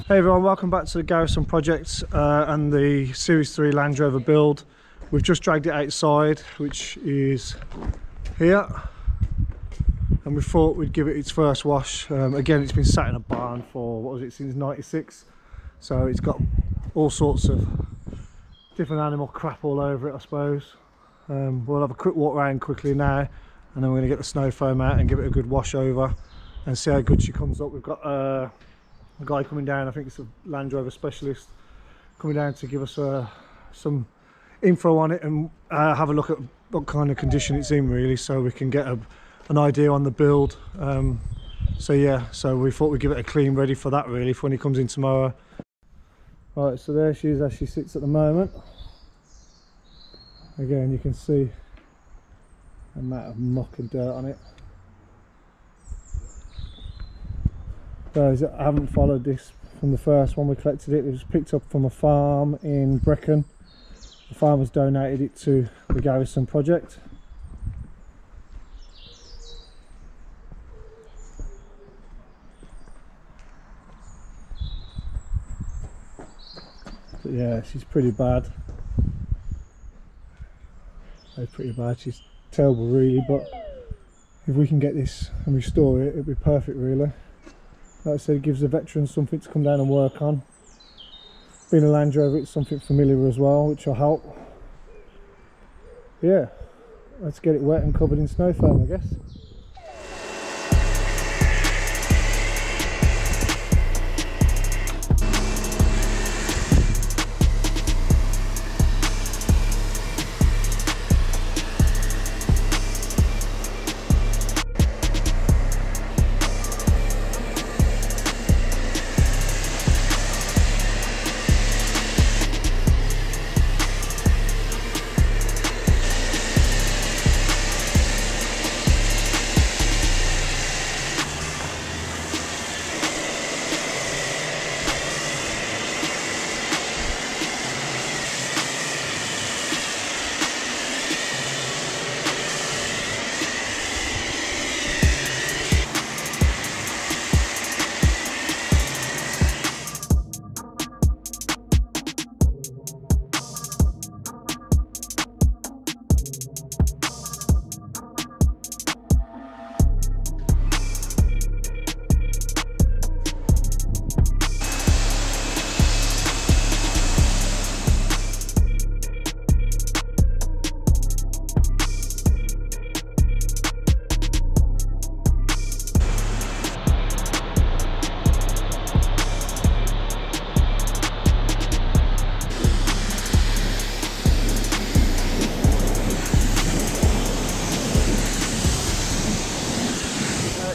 Hey everyone, welcome back to the Garrison Project and the Series 3 Land Rover build. We've just dragged it outside, which is here, and we thought we'd give it its first wash. Again, it's been sat in a barn for, what was it, since '96, so it's got all sorts of different animal crap all over it, I suppose. We'll have a quick walk around quickly now, and then we're going to get the snow foam out and give it a good wash over and see how good she comes up. We've got a guy coming down, I think it's a Land Rover specialist, coming down to give us some info on it and have a look at what kind of condition it's in, really, so we can get an idea on the build. So yeah, so we thought we'd give it a clean ready for that, really, for when he comes in tomorrow. Right, so there she is as she sits at the moment. Again, you can see the amount of muck and dirt on it. Those that haven't followed this from the first one we collected, it was picked up from a farm in Brecon. The farmers donated it to the Garrison Project. But yeah, she's pretty bad. Pretty bad, she's terrible really, but if we can get this and restore it, it'd be perfect really. Like I said, it gives the veterans something to come down and work on. Being a Land Rover, it's something familiar as well, which will help. Yeah, let's get it wet and covered in snow foam, I guess.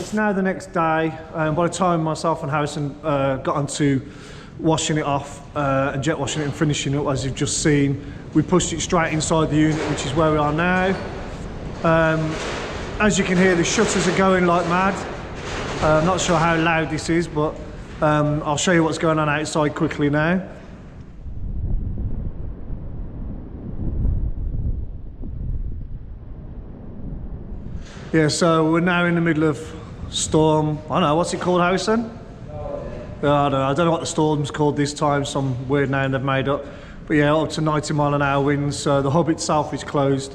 It's now the next day, and by the time myself and Harrison got onto washing it off and jet washing it and finishing it, as you've just seen, we pushed it straight inside the unit, which is where we are now. As you can hear, the shutters are going like mad. I'm not sure how loud this is, but I'll show you what's going on outside quickly now. Yeah, so we're now in the middle of storm. I don't know, what's it called, Harrison? I don't know what the storm's called this time, some weird name they've made up. But yeah, up to 90-mile-an-hour winds. So the hub itself is closed,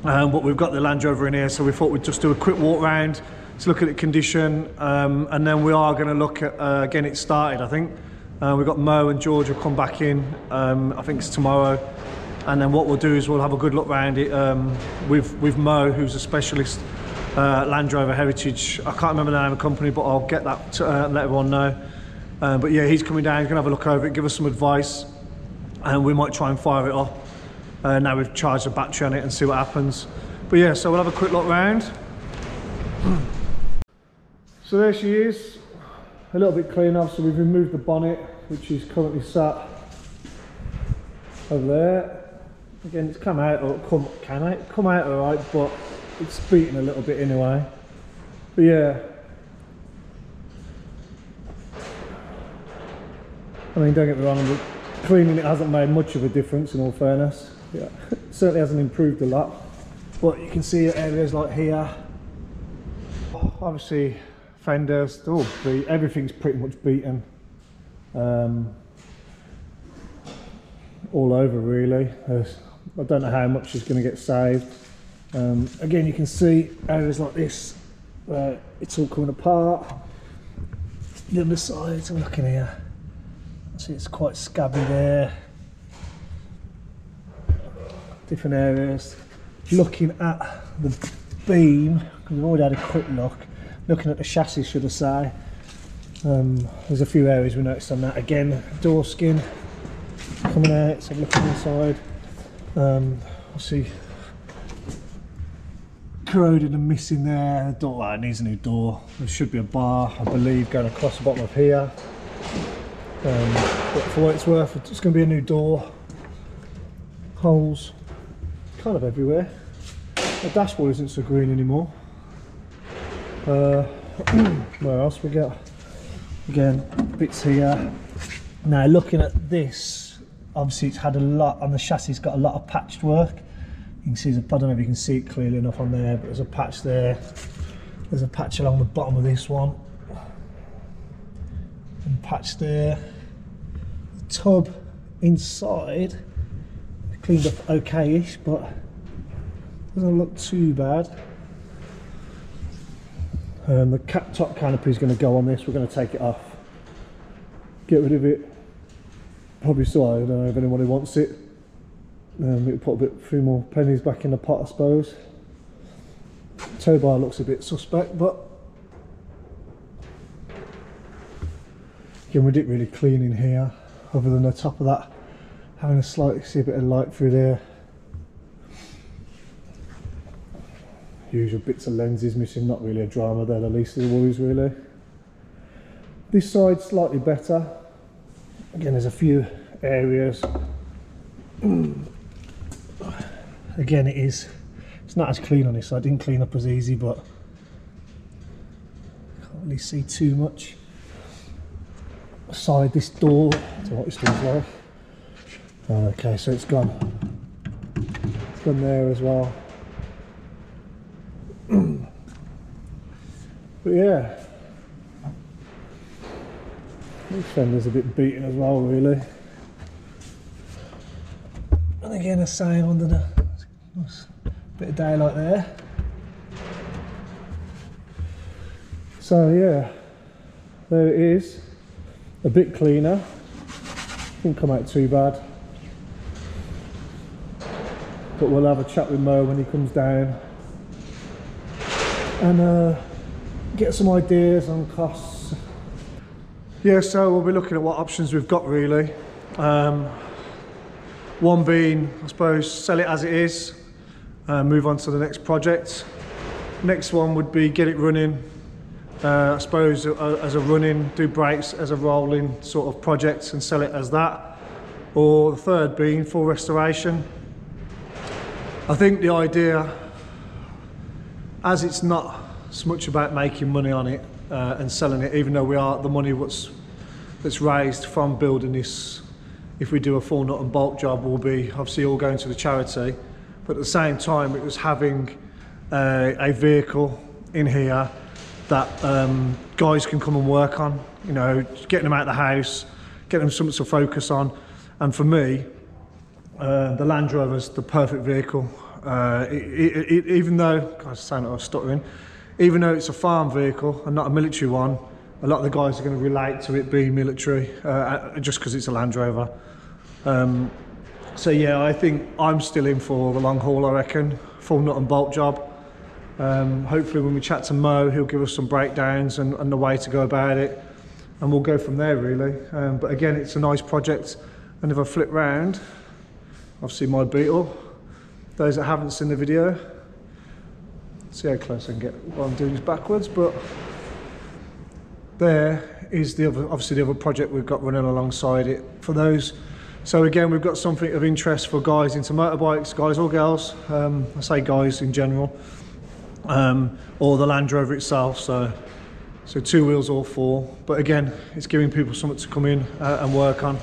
but we've got the Land Rover in here, so we thought we'd just do a quick walk round to look at the condition, and then we are going to look at getting it started, I think. We've got Mo and George will come back in, I think it's tomorrow. And then what we'll do is we'll have a good look around it with Mo, who's a specialist Land Rover Heritage. I can't remember the name of the company, but I'll get that to let everyone know. But yeah, he's coming down, he's going to have a look over it, give us some advice, and we might try and fire it up. Now we've charged the battery on it and see what happens. But yeah, so we'll have a quick look round. So there she is, a little bit clean off. So we've removed the bonnet, which is currently sat over there. Again, it's come out alright, but it's beaten a little bit anyway. But yeah, I mean, don't get me wrong, cleaning it hasn't made much of a difference, in all fairness. Yeah, it certainly hasn't improved a lot, but you can see areas like here, obviously fenders, everything's pretty much beaten. all over really. I don't know how much is going to get saved. Again, you can see areas like this where it's all coming apart. The other side, I'm looking here, see it's quite scabby there. Different areas. Looking at the beam, because we've already had a quick look, looking at the chassis should I say, there's a few areas we noticed on that. Again, door skin coming out, so looking inside, obviously corroded and missing there. The door, it needs a new door. There should be a bar, I believe, going across the bottom of here. But for what it's worth, it's going to be a new door. Holes kind of everywhere. The dashboard isn't so green anymore. Where else we got? Again, bits here. Now looking at this, obviously it's had a lot on the chassis. It's got a lot of patched work. You can see, I don't know if you can see it clearly enough on there, but there's a patch there. There's a patch along the bottom of this one. And patch there. The tub inside, cleaned up okay-ish, but doesn't look too bad. The top canopy is going to go on this. We're going to take it off, get rid of it. Probably still, I don't know if anybody wants it. We'll put a few more pennies back in the pot, I suppose. Tow bar looks a bit suspect, but again, we didn't really clean in here, other than the top of that having a slight, see a bit of light through there. Usual bits of lenses missing, not really a drama there, the least of the worries really. This side slightly better. Again, there's a few areas. Again, it's not as clean on this side. Didn't clean up as easy, but can't really see too much. Aside this door, I don't know what this door's like. Okay, so it's gone. It's gone there as well. But yeah, this fender's a bit beaten as well, really. And again, a sign under the bit of daylight there. So yeah, there it is. A bit cleaner. Didn't come out too bad. But we'll have a chat with Mo when he comes down and get some ideas on costs. Yeah, so we'll be looking at what options we've got really. One being, I suppose, sell it as it is, move on to the next project. Next one would be get it running, I suppose as a running, do brakes as a rolling sort of project and sell it as that. Or the third being full restoration. I think the idea, as it's not so much about making money on it and selling it, even though we are, the money that's raised from building this, if we do a full nut and bolt job, will be obviously all going to the charity. But at the same time, it was having a vehicle in here that guys can come and work on, you know, getting them out of the house, getting them something to focus on. And for me, the Land Rover's the perfect vehicle. Even though, God, I sound like I was stuttering, even though it's a farm vehicle and not a military one, a lot of the guys are going to relate to it being military, just because it's a Land Rover. So yeah, I think I'm still in for the long haul, I reckon. Full nut and bolt job. Hopefully when we chat to Mo, he'll give us some breakdowns and the way to go about it. And we'll go from there really. But again, it's a nice project. And if I flip round, obviously my Beetle. Those that haven't seen the video, see how close I can get while I'm doing this backwards, but there is the other, obviously the other project we've got running alongside it for those. So again, we've got something of interest for guys into motorbikes, guys or girls, I say guys in general, or the Land Rover itself, so two wheels or four, but again, it's giving people something to come in and work on.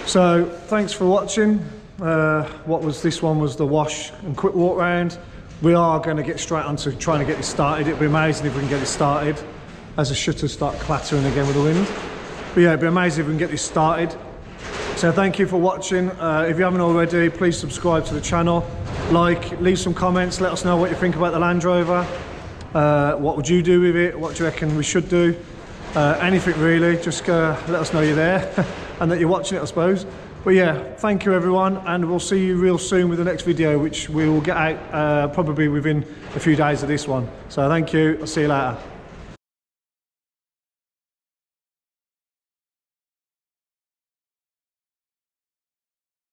So thanks for watching. This one was the wash and quick walk round. We are going to get straight onto trying to get this started. It'd be amazing if we can get it started as the shutters start clattering again with the wind. But yeah, it'd be amazing if we can get this started. So thank you for watching. If you haven't already, please subscribe to the channel. Like, leave some comments, let us know what you think about the Land Rover. What would you do with it? What do you reckon we should do? Anything really, just let us know you're there and that you're watching it, I suppose. But yeah, thank you everyone, and we'll see you real soon with the next video, which we will get out probably within a few days of this one. So thank you, I'll see you later.